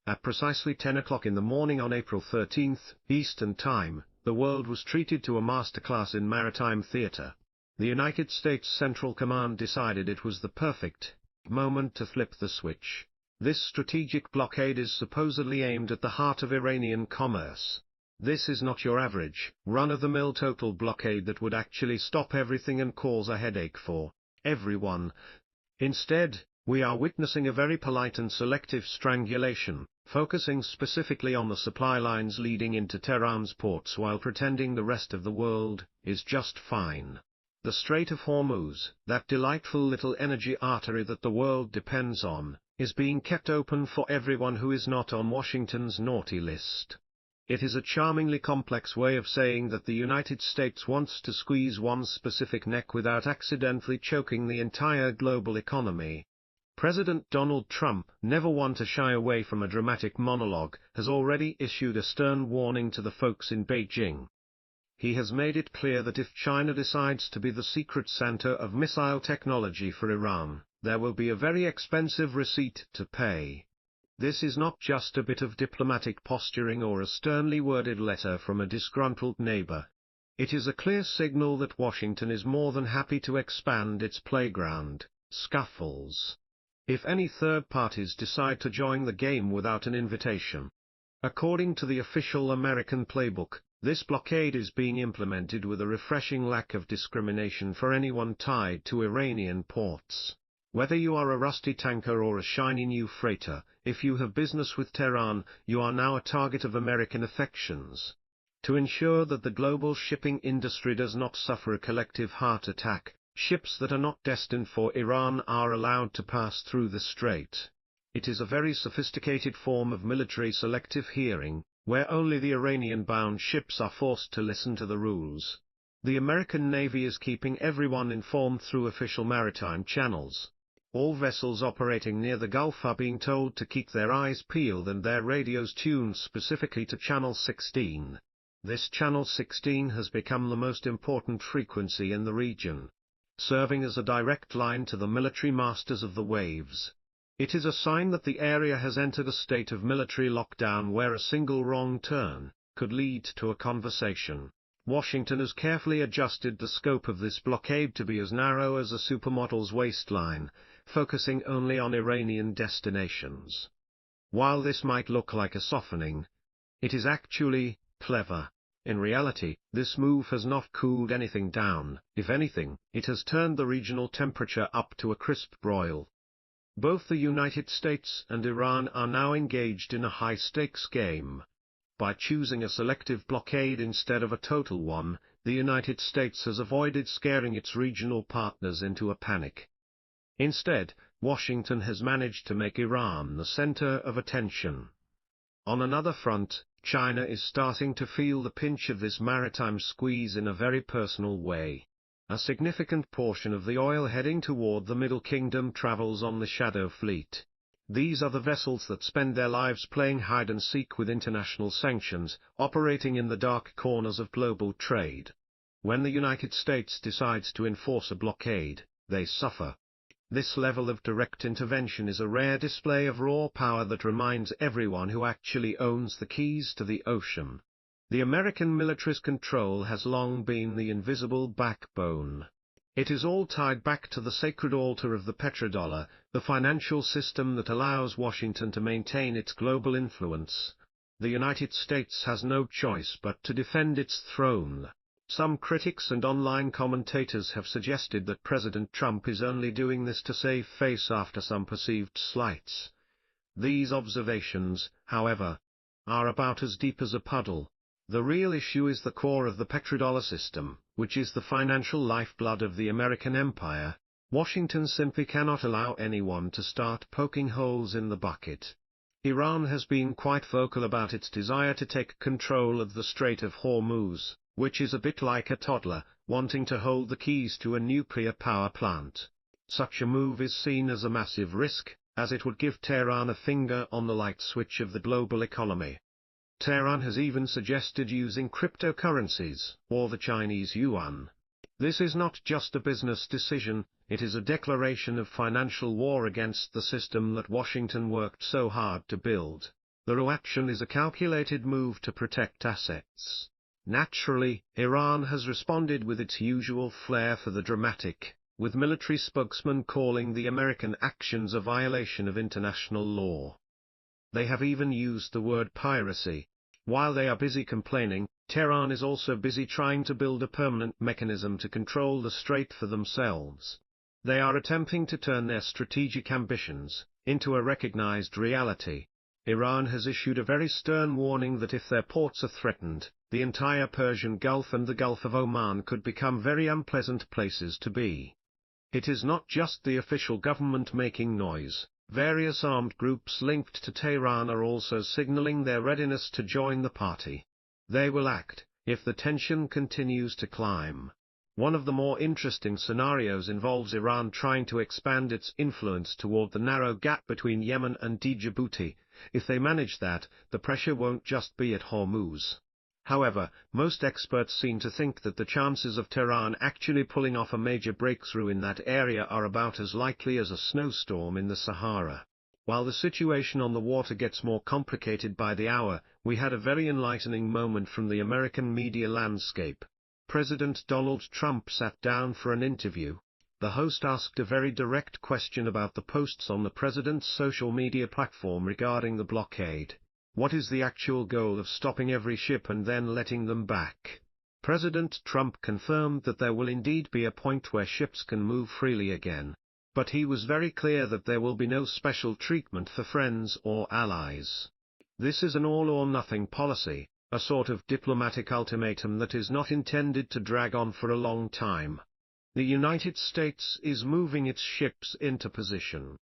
At precisely 10 o'clock in the morning on April 13, Eastern Time, the world was treated to a masterclass in maritime theater. The United States Central Command decided it was the perfect moment to flip the switch. This strategic blockade is supposedly aimed at the heart of Iranian commerce. This is not your average, run-of-the-mill total blockade that would actually stop everything and cause a headache for everyone. Instead, we are witnessing a very polite and selective strangulation, focusing specifically on the supply lines leading into Tehran's ports while pretending the rest of the world is just fine. The Strait of Hormuz, that delightful little energy artery that the world depends on, is being kept open for everyone who is not on Washington's naughty list. It is a charmingly complex way of saying that the United States wants to squeeze one specific neck without accidentally choking the entire global economy. President Donald Trump, never one to shy away from a dramatic monologue, has already issued a stern warning to the folks in Beijing. He has made it clear that if China decides to be the secret Santa of missile technology for Iran, there will be a very expensive receipt to pay. This is not just a bit of diplomatic posturing or a sternly worded letter from a disgruntled neighbor. It is a clear signal that Washington is more than happy to expand its playground, scuffles. If any third parties decide to join the game without an invitation. According to the official American playbook, this blockade is being implemented with a refreshing lack of discrimination for anyone tied to Iranian ports. Whether you are a rusty tanker or a shiny new freighter, if you have business with Tehran, you are now a target of American affections. To ensure that the global shipping industry does not suffer a collective heart attack, ships that are not destined for Iran are allowed to pass through the strait. It is a very sophisticated form of military selective hearing, where only the Iranian-bound ships are forced to listen to the rules. The American Navy is keeping everyone informed through official maritime channels. All vessels operating near the Gulf are being told to keep their eyes peeled and their radios tuned specifically to Channel 16. This Channel 16 has become the most important frequency in the region, serving as a direct line to the military masters of the waves. It is a sign that the area has entered a state of military lockdown where a single wrong turn could lead to a conversation. Washington has carefully adjusted the scope of this blockade to be as narrow as a supermodel's waistline, focusing only on Iranian destinations. While this might look like a softening, it is actually clever. In reality, this move has not cooled anything down. If anything, it has turned the regional temperature up to a crisp broil. Both the United States and Iran are now engaged in a high-stakes game. By choosing a selective blockade instead of a total one, the United States has avoided scaring its regional partners into a panic. Instead, Washington has managed to make Iran the center of attention. On another front, China is starting to feel the pinch of this maritime squeeze in a very personal way. A significant portion of the oil heading toward the Middle Kingdom travels on the Shadow Fleet. These are the vessels that spend their lives playing hide-and-seek with international sanctions, operating in the dark corners of global trade. When the United States decides to enforce a blockade, they suffer. This level of direct intervention is a rare display of raw power that reminds everyone who actually owns the keys to the ocean. The American military's control has long been the invisible backbone. It is all tied back to the sacred altar of the petrodollar, the financial system that allows Washington to maintain its global influence. The United States has no choice but to defend its throne. Some critics and online commentators have suggested that President Trump is only doing this to save face after some perceived slights. These observations, however, are about as deep as a puddle. The real issue is the core of the petrodollar system, which is the financial lifeblood of the American empire. Washington simply cannot allow anyone to start poking holes in the bucket. Iran has been quite vocal about its desire to take control of the Strait of Hormuz, which is a bit like a toddler wanting to hold the keys to a nuclear power plant. Such a move is seen as a massive risk, as it would give Tehran a finger on the light switch of the global economy. Tehran has even suggested using cryptocurrencies, or the Chinese yuan. This is not just a business decision, it is a declaration of financial war against the system that Washington worked so hard to build. The reaction is a calculated move to protect assets. Naturally, Iran has responded with its usual flair for the dramatic, with military spokesmen calling the American actions a violation of international law. They have even used the word piracy. While they are busy complaining, Tehran is also busy trying to build a permanent mechanism to control the strait for themselves. They are attempting to turn their strategic ambitions into a recognized reality. Iran has issued a very stern warning that if their ports are threatened, the entire Persian Gulf and the Gulf of Oman could become very unpleasant places to be. It is not just the official government making noise. Various armed groups linked to Tehran are also signaling their readiness to join the party. They will act, if the tension continues to climb. One of the more interesting scenarios involves Iran trying to expand its influence toward the narrow gap between Yemen and Djibouti. If they manage that, the pressure won't just be at Hormuz. However, most experts seem to think that the chances of Tehran actually pulling off a major breakthrough in that area are about as likely as a snowstorm in the Sahara. While the situation on the water gets more complicated by the hour, we had a very enlightening moment from the American media landscape. President Donald Trump sat down for an interview. The host asked a very direct question about the posts on the president's social media platform regarding the blockade. What is the actual goal of stopping every ship and then letting them back? President Trump confirmed that there will indeed be a point where ships can move freely again. But he was very clear that there will be no special treatment for friends or allies. This is an all-or-nothing policy, a sort of diplomatic ultimatum that is not intended to drag on for a long time. The United States is moving its ships into position.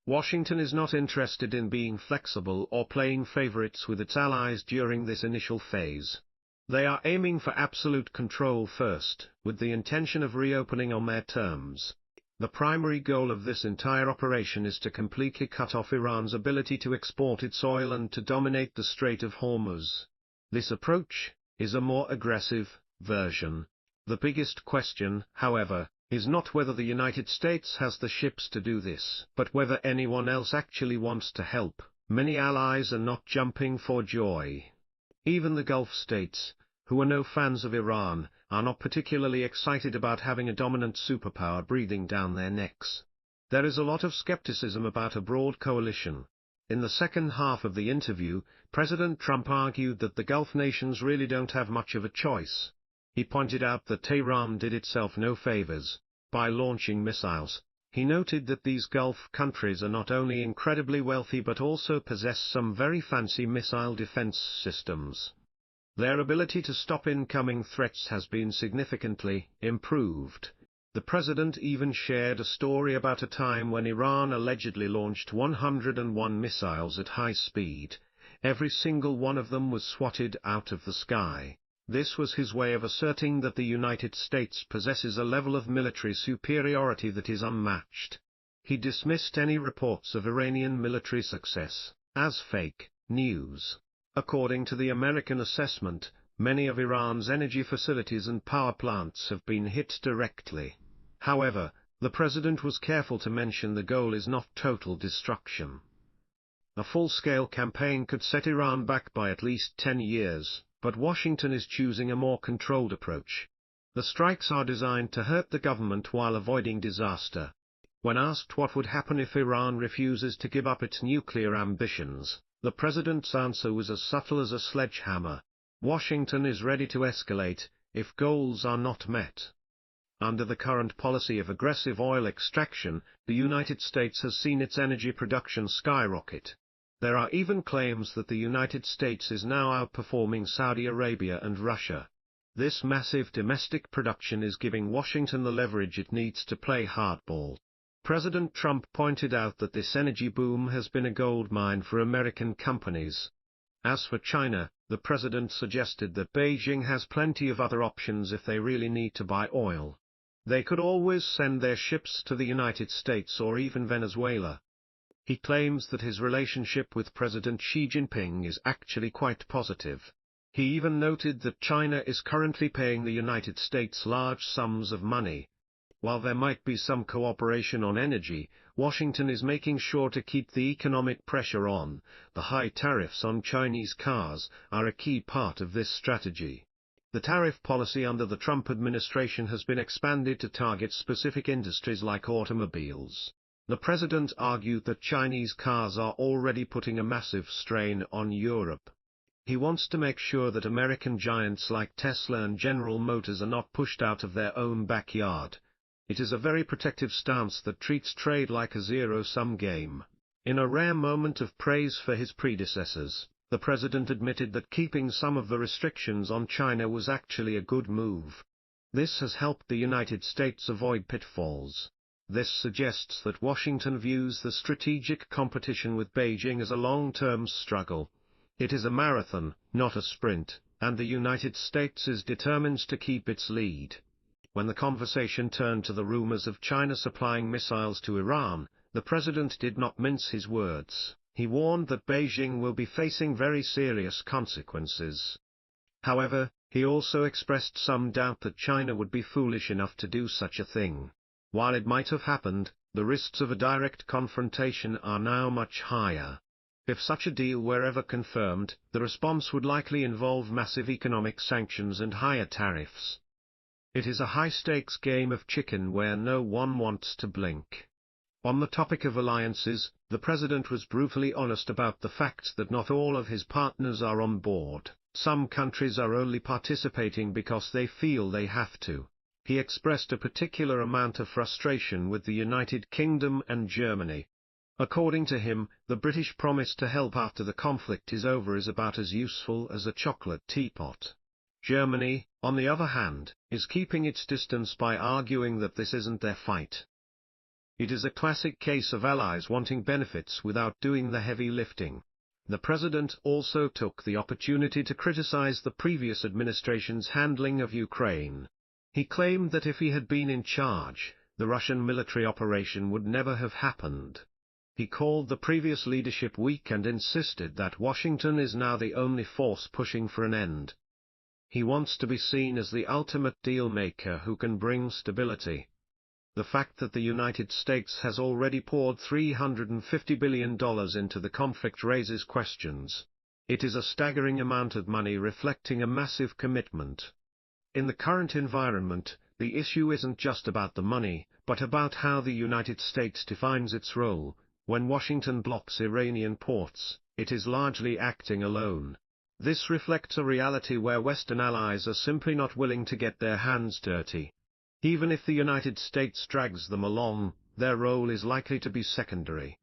Washington is not interested in being flexible or playing favorites with its allies during this initial phase. They are aiming for absolute control first, with the intention of reopening on their terms. The primary goal of this entire operation is to completely cut off Iran's ability to export its oil and to dominate the Strait of Hormuz. This approach is a more aggressive version. The biggest question, however, is not whether the United States has the ships to do this, but whether anyone else actually wants to help. Many allies are not jumping for joy. Even the Gulf states, who are no fans of Iran, are not particularly excited about having a dominant superpower breathing down their necks. There is a lot of skepticism about a broad coalition. In the second half of the interview, President Trump argued that the Gulf nations really don't have much of a choice. He pointed out that Tehran did itself no favors by launching missiles. He noted that these Gulf countries are not only incredibly wealthy but also possess some very fancy missile defense systems. Their ability to stop incoming threats has been significantly improved. The president even shared a story about a time when Iran allegedly launched 101 missiles at high speed. Every single one of them was swatted out of the sky. This was his way of asserting that the United States possesses a level of military superiority that is unmatched. He dismissed any reports of Iranian military success as fake news. According to the American assessment, many of Iran's energy facilities and power plants have been hit directly. However, the president was careful to mention the goal is not total destruction. A full-scale campaign could set Iran back by at least 10 years. But Washington is choosing a more controlled approach. The strikes are designed to hurt the government while avoiding disaster. When asked what would happen if Iran refuses to give up its nuclear ambitions, the president's answer was as subtle as a sledgehammer. Washington is ready to escalate, if goals are not met. Under the current policy of aggressive oil extraction, the United States has seen its energy production skyrocket. There are even claims that the United States is now outperforming Saudi Arabia and Russia. This massive domestic production is giving Washington the leverage it needs to play hardball. President Trump pointed out that this energy boom has been a goldmine for American companies. As for China, the president suggested that Beijing has plenty of other options if they really need to buy oil. They could always send their ships to the United States or even Venezuela. He claims that his relationship with President Xi Jinping is actually quite positive. He even noted that China is currently paying the United States large sums of money. While there might be some cooperation on energy, Washington is making sure to keep the economic pressure on. The high tariffs on Chinese cars are a key part of this strategy. The tariff policy under the Trump administration has been expanded to target specific industries like automobiles. The president argued that Chinese cars are already putting a massive strain on Europe. He wants to make sure that American giants like Tesla and General Motors are not pushed out of their own backyard. It is a very protective stance that treats trade like a zero-sum game. In a rare moment of praise for his predecessors, the president admitted that keeping some of the restrictions on China was actually a good move. This has helped the United States avoid pitfalls. This suggests that Washington views the strategic competition with Beijing as a long-term struggle. It is a marathon, not a sprint, and the United States is determined to keep its lead. When the conversation turned to the rumors of China supplying missiles to Iran, the president did not mince his words. He warned that Beijing will be facing very serious consequences. However, he also expressed some doubt that China would be foolish enough to do such a thing. While it might have happened, the risks of a direct confrontation are now much higher. If such a deal were ever confirmed, the response would likely involve massive economic sanctions and higher tariffs. It is a high-stakes game of chicken where no one wants to blink. On the topic of alliances, the president was brutally honest about the fact that not all of his partners are on board. Some countries are only participating because they feel they have to. He expressed a particular amount of frustration with the United Kingdom and Germany. According to him, the British promise to help after the conflict is over is about as useful as a chocolate teapot. Germany, on the other hand, is keeping its distance by arguing that this isn't their fight. It is a classic case of allies wanting benefits without doing the heavy lifting. The president also took the opportunity to criticize the previous administration's handling of Ukraine. He claimed that if he had been in charge, the Russian military operation would never have happened. He called the previous leadership weak and insisted that Washington is now the only force pushing for an end. He wants to be seen as the ultimate deal-maker who can bring stability. The fact that the United States has already poured $350 billion into the conflict raises questions. It is a staggering amount of money reflecting a massive commitment. In the current environment, the issue isn't just about the money, but about how the United States defines its role. When Washington blocks Iranian ports, it is largely acting alone. This reflects a reality where Western allies are simply not willing to get their hands dirty. Even if the United States drags them along, their role is likely to be secondary.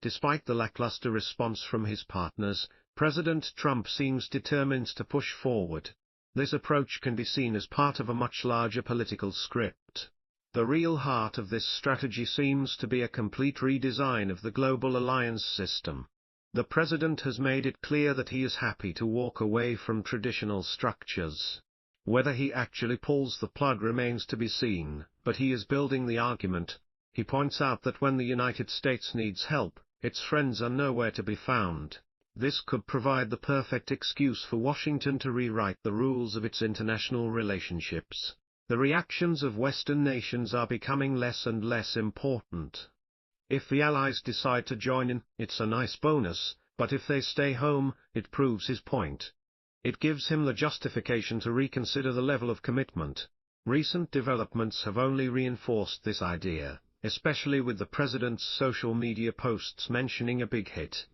Despite the lackluster response from his partners, President Trump seems determined to push forward. This approach can be seen as part of a much larger political script. The real heart of this strategy seems to be a complete redesign of the global alliance system. The president has made it clear that he is happy to walk away from traditional structures. Whether he actually pulls the plug remains to be seen, but he is building the argument. He points out that when the United States needs help, its friends are nowhere to be found. This could provide the perfect excuse for Washington to rewrite the rules of its international relationships. The reactions of Western nations are becoming less and less important. If the Allies decide to join in, it's a nice bonus, but if they stay home, it proves his point. It gives him the justification to reconsider the level of commitment. Recent developments have only reinforced this idea, especially with the president's social media posts mentioning a big hit.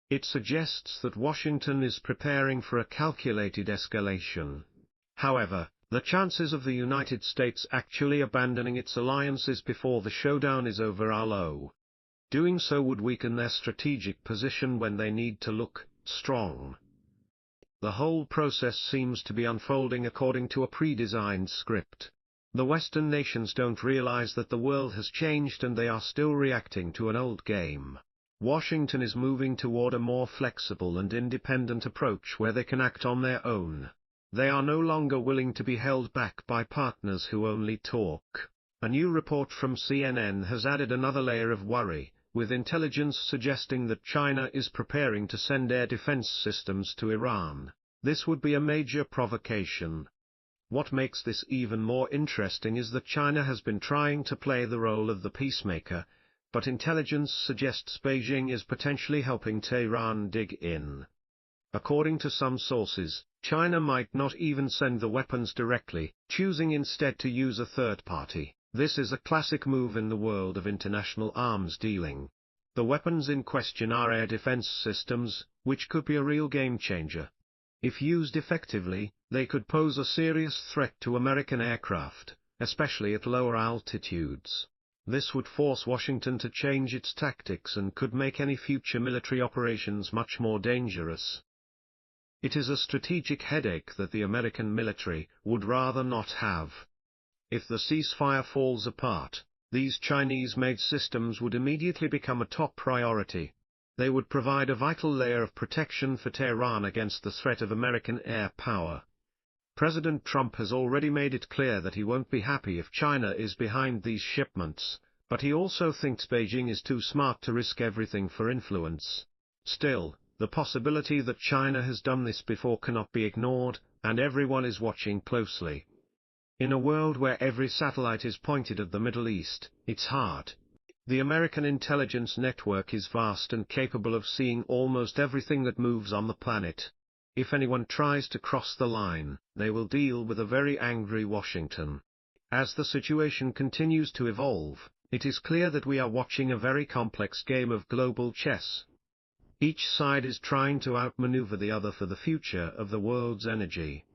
It suggests that Washington is preparing for a calculated escalation. However, the chances of the United States actually abandoning its alliances before the showdown is over are low. Doing so would weaken their strategic position when they need to look strong. The whole process seems to be unfolding according to a pre-designed script. The Western nations don't realize that the world has changed and they are still reacting to an old game. Washington is moving toward a more flexible and independent approach where they can act on their own. They are no longer willing to be held back by partners who only talk. A new report from CNN has added another layer of worry, with intelligence suggesting that China is preparing to send air defense systems to Iran. This would be a major provocation. What makes this even more interesting is that China has been trying to play the role of the peacemaker, but intelligence suggests Beijing is potentially helping Tehran dig in. According to some sources, China might not even send the weapons directly, choosing instead to use a third party. This is a classic move in the world of international arms dealing. The weapons in question are air defense systems, which could be a real game changer. If used effectively, they could pose a serious threat to American aircraft, especially at lower altitudes. This would force Washington to change its tactics and could make any future military operations much more dangerous. It is a strategic headache that the American military would rather not have. If the ceasefire falls apart, these Chinese-made systems would immediately become a top priority. They would provide a vital layer of protection for Tehran against the threat of American air power. President Trump has already made it clear that he won't be happy if China is behind these shipments, but he also thinks Beijing is too smart to risk everything for influence. Still, the possibility that China has done this before cannot be ignored, and everyone is watching closely. In a world where every satellite is pointed at the Middle East, it's hard. The American intelligence network is vast and capable of seeing almost everything that moves on the planet. If anyone tries to cross the line, they will deal with a very angry Washington. As the situation continues to evolve, it is clear that we are watching a very complex game of global chess. Each side is trying to outmaneuver the other for the future of the world's energy.